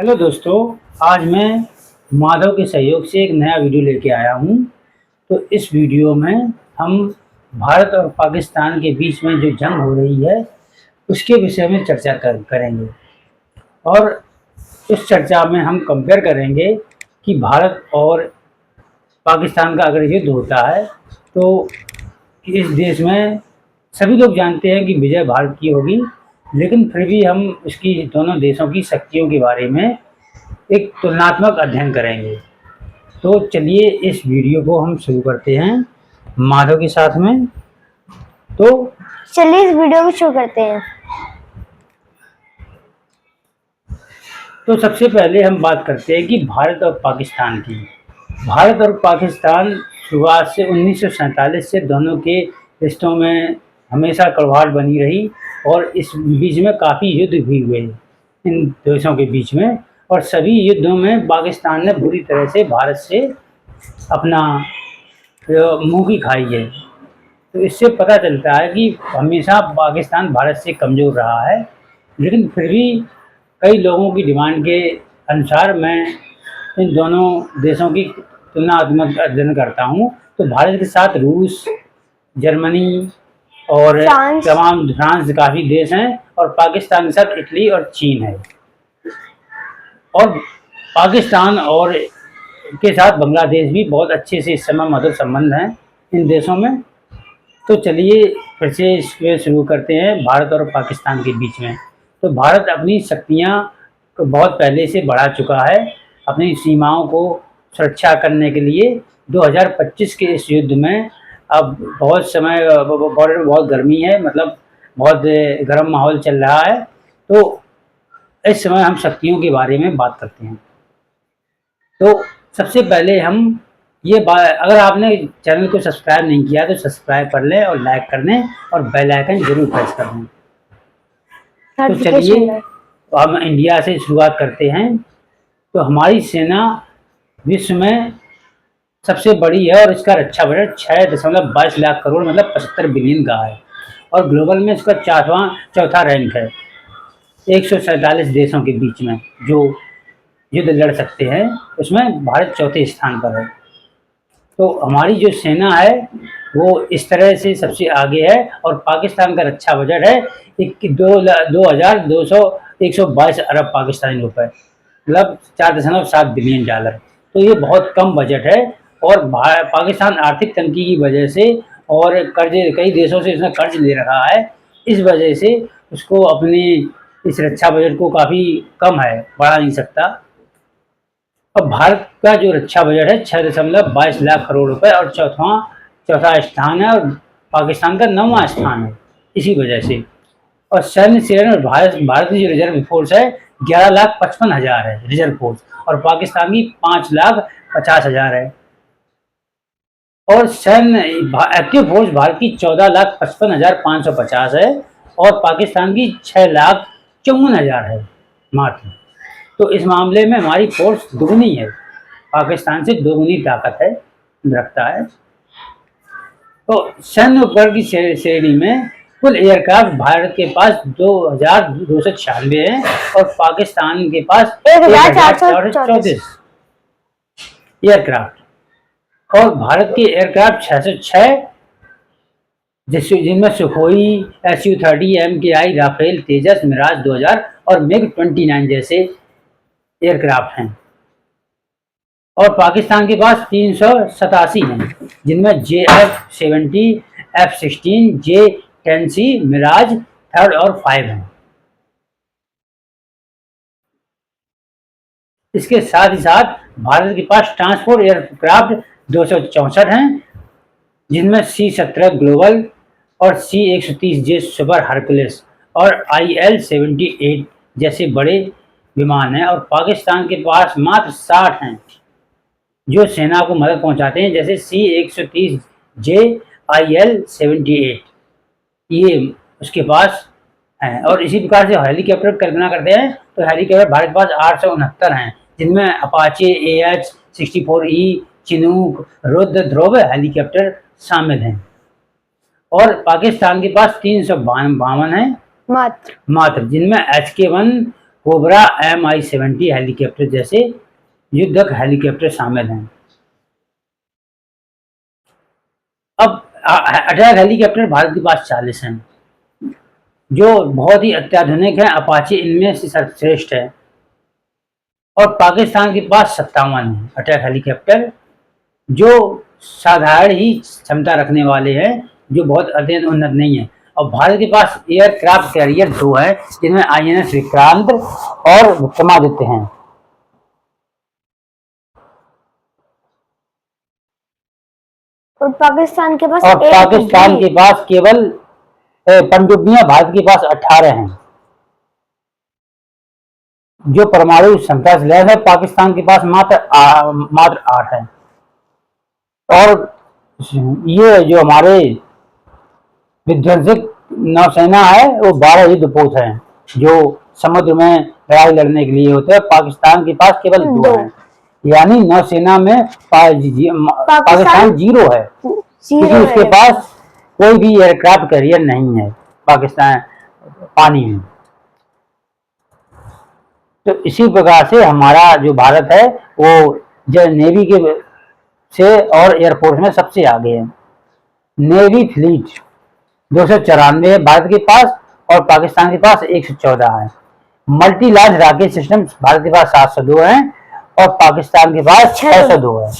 Hello दोस्तों, आज मैं माधव के सहयोग से एक नया वीडियो लेके आया हूँ। तो इस वीडियो में हम भारत और पाकिस्तान के बीच में जो जंग हो रही है उसके विषय में चर्चा करेंगे। और इस चर्चा में हम कंपेयर करेंगे कि भारत और पाकिस्तान का अगर युद्ध होता है तो इस देश में सभी लोग जानते हैं कि विजय भारत की होगी, लेकिन फिर भी हम इसकी दोनों देशों की शक्तियों के बारे में एक तुलनात्मक अध्ययन करेंगे। तो चलिए इस वीडियो को हम शुरू करते हैं माधव के साथ में। तो चलिए इस वीडियो को शुरू करते हैं। तो सबसे पहले हम बात करते हैं कि भारत और पाकिस्तान की। भारत और पाकिस्तान शुरुआत से 1947 से दोनों के रिश्तों में हमेशा कड़वाहट बनी रही और इस बीच में काफ़ी युद्ध भी हुए इन देशों के बीच में। और सभी युद्धों में पाकिस्तान ने बुरी तरह से भारत से अपना मुंह की खाई है। तो इससे पता चलता है कि हमेशा पाकिस्तान भारत से कमज़ोर रहा है, लेकिन फिर भी कई लोगों की डिमांड के अनुसार मैं इन दोनों देशों की तुलनात्मक अध्ययन करता हूँ। तो भारत के साथ रूस, जर्मनी और फ्रांस काफ़ी देश हैं, और पाकिस्तान के साथ इटली और चीन है। और पाकिस्तान और के साथ बांग्लादेश भी बहुत अच्छे से इस समय मधुर संबंध हैं इन देशों में। तो चलिए फिर से इसमें शुरू करते हैं भारत और पाकिस्तान के बीच में। तो भारत अपनी शक्तियाँ को बहुत पहले से बढ़ा चुका है। अपनी सीमाओं को सुरक्षा करने के लिए 2025 के इस युद्ध में अब बहुत समय बहुत गर्मी है, मतलब बहुत गर्म माहौल चल रहा है। तो इस समय हम शक्तियों के बारे में बात करते हैं। तो सबसे पहले हम ये बात, अगर आपने चैनल को सब्सक्राइब नहीं किया तो सब्सक्राइब कर लें और लाइक कर लें और बेल आइकन जरूर प्रेस कर लें। तो चलिए हम इंडिया से शुरुआत करते हैं। तो हमारी सेना विश्व में सबसे बड़ी है और इसका रक्षा बजट 6.22 लाख करोड़ मतलब 75 बिलियन का है। और ग्लोबल में इसका चौथा रैंक है 147 देशों के बीच में जो युद्ध लड़ सकते हैं, उसमें भारत चौथे स्थान पर है। तो हमारी जो सेना है वो इस तरह से सबसे आगे है। और पाकिस्तान का रक्षा बजट है 122 अरब पाकिस्तानी रुपए, मतलब 4.7 बिलियन डॉलर। तो ये बहुत कम बजट है। और पाकिस्तान आर्थिक तंगी की वजह से और कर्ज, कई देशों से उसने कर्ज ले रखा है, इस वजह से उसको अपनी इस रक्षा बजट को काफ़ी कम है, बढ़ा नहीं सकता। अब भारत का जो रक्षा बजट है 6.22 लाख करोड़ रुपए और चौथा स्थान है, और पाकिस्तान का 9वां स्थान है इसी वजह से। और सैन्य सेना में भारत की जो रिजर्व फोर्स है 11,55,000 है रिजर्व फोर्स, और पाकिस्तान की 5,50,000 है। और सैन्य एक्टिव फोर्स भारत की 14,55,550 है और पाकिस्तान की 6,54,000 है मात्र। तो इस मामले में हमारी फोर्स दुगनी है, पाकिस्तान से दोगुनी ताकत है रखता है। तो सैन्य उपकरण की श्रेणी में कुल एयरक्राफ्ट भारत के पास 2,296 हैं और पाकिस्तान के पास 1,434 एयरक्राफ्ट। और भारत के एयरक्राफ्ट 606, जिनमें सुखोई, SU-30, MKI, राफेल, तेजस, मिराज 2000 और MiG-29 जैसे एयरक्राफ्ट हैं। और पाकिस्तान के पास 387 हैं, जिनमें JF-70, F-16, J-10C, Miraj 3rd और 5 हैं। इसके साथ ही साथ भारत के पास ट्रांसपोर्ट एयरक्राफ्ट 264 हैं, जिनमें C-17 ग्लोबल और C-130J सुपर हरकुलिस और IL-78 जैसे बड़े विमान हैं। और पाकिस्तान के पास मात्र 60 हैं जो सेना को मदद पहुंचाते हैं, जैसे C-130J, IL-78 ये उसके पास हैं। और इसी प्रकार से हेलीकॉप्टर कल्पना करते हैं तो हेलीकॉप्टर भारत के पास 869 हैं, जिनमें अपाचे, AH-64E, चिनूक, रुद्र, ध्रुव हेलीकॉप्टर शामिल हैं। और पाकिस्तान के पास 352 हैं मात्र, जिनमें HK-1 कोबरा Mi-70 हेलीकॉप्टर जैसे युद्धक हेलीकॉप्टर शामिल हैं। अब अटैक हेलीकॉप्टर भारत के पास 40 हैं, जो बहुत ही अत्याधुनिक हैं। अपाचे इनमें से सर्वश्रेष्ठ है। और पाकिस्तान के पास 57 है अटैक हेलीकॉप्टर, जो साधारण ही क्षमता रखने वाले हैं, जो बहुत अत्यंत उन्नत नहीं है। और भारत के पास एयरक्राफ्ट कैरियर 2 है, जिनमें INS विक्रांत और विक्रमादित्य हैं। और पाकिस्तान के पास और पाकिस्तान के पास केवल पनडुब्बियां भारत के पास 18 हैं, जो परमाणु क्षमता से लैस है। पाकिस्तान के पास मात्र 8 है। और ये जो हमारे विध्वंसक नौसेना है वो 12 युद्धपोत हैं, जो समुद्र में लड़ाई लड़ने के लिए होते हैं। पाकिस्तान के पास केवल 2 हैं, यानी नौसेना में पाकिस्तान 0 है, क्योंकि उसके पास कोई भी एयरक्राफ्ट कैरियर नहीं है पाकिस्तान पानी में। तो इसी प्रकार से हमारा जो भारत है वो जो नेवी के से और एयरफोर्स में सबसे आगे है। नेवी फ्लीट 294 है भारत के पास, और पाकिस्तान के पास 114 है। Multi launch rocket system Bharat के पास 702 है और पाकिस्तान के पास 602 है।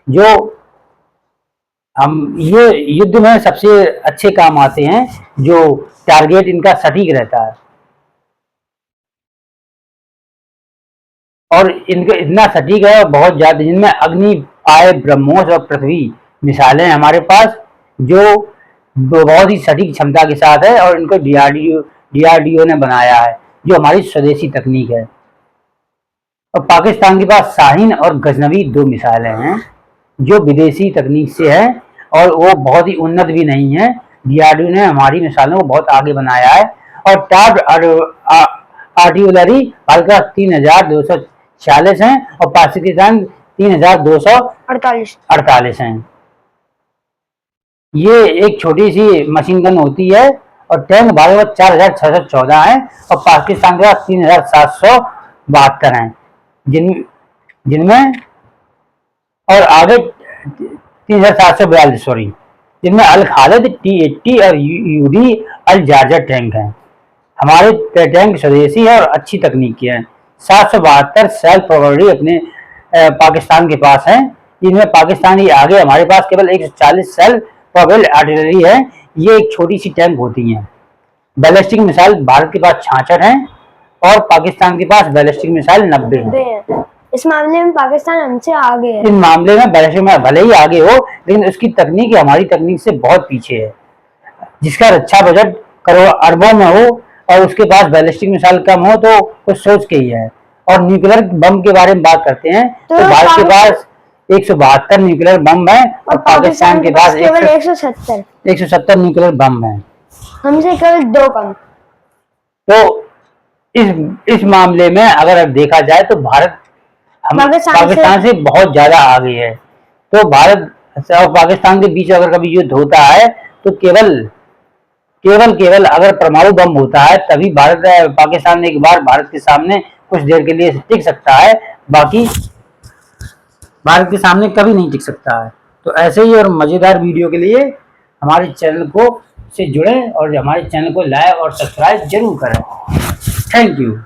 जो हम ये युद्ध में सबसे अच्छे काम आते हैं, जो टारगेट इनका सटीक रहता है। और इनका इतना सटीक है और बहुत ज्यादा, जिनमें अग्नि, आय, ब्रह्मोस और पृथ्वी मिसाइलें हमारे पास, जो बहुत ही सटीक क्षमता के साथ है। और इनको DRDO ने बनाया है, जो हमारी स्वदेशी तकनीक है। और पाकिस्तान के पास शाहीन और गजनवी 2 मिसाइलें हैं, जो विदेशी तकनीक से है और वो बहुत ही उन्नत भी नहीं है। DRDO ने हमारी मिसाइलों को बहुत आगे बनाया है। और टॉप आर्टिलरी भारत का 3246 हैं और पाकिस्तान 3248 हैं। ये एक छोटी सी मशीन गन होती है। और टैंक भारत में 4614 है और पाकिस्तान के पास 3772 हैं, जिनमें और आगे 3742 सॉरी, जिनमें अल खालिद T80 और UD अल जार्जर टैंक हैं। हमारे टैंक स्वदेशी है और अच्छी तकनीक के हैं। 772 सेल्फ प्रोवाइडरी अपने पाकिस्तान के पास है, जिनमें पाकिस्तान ही आगे। हमारे पास केवल 140 सेल्फ प्रोवाइड आर्टिलरी है। ये एक छोटी सी टैंक होती है। बैलिस्टिक मिसाइल भारत के पास 66 है और पाकिस्तान के पास बैलिस्टिक मिसाइल 90 है। इस मामले में पाकिस्तान हमसे आगे है। इस मामले में बैलिस्टिक में भले ही आगे हो, लेकिन उसकी तकनीक हमारी तकनीक से बहुत पीछे है। जिसका रक्षा बजट करोड़ अरबों में हो और उसके पास बैलिस्टिक मिसाइल कम हो, तो कुछ सोच के ही है। और न्यूक्लियर बम के बारे में बात करते हैं तो भारत के पास 172 न्यूक्लियर बम है और पाकिस्तान के पास केवल 170 न्यूक्लियर बम है, हमसे केवल 2 कम। तो इस मामले में अगर देखा जाए तो भारत पाकिस्तान से बहुत ज्यादा आगे है। तो भारत और पाकिस्तान के बीच अगर कभी युद्ध होता है तो केवल अगर परमाणु बम होता है तभी पाकिस्तान एक बार भारत के सामने कुछ देर के लिए टिक सकता है, बाकी भारत के सामने कभी नहीं टिक सकता है। तो ऐसे ही और मजेदार वीडियो के लिए हमारे चैनल को से जुड़ें और हमारे चैनल को लाइक और सब्सक्राइब जरूर करें। Thank you.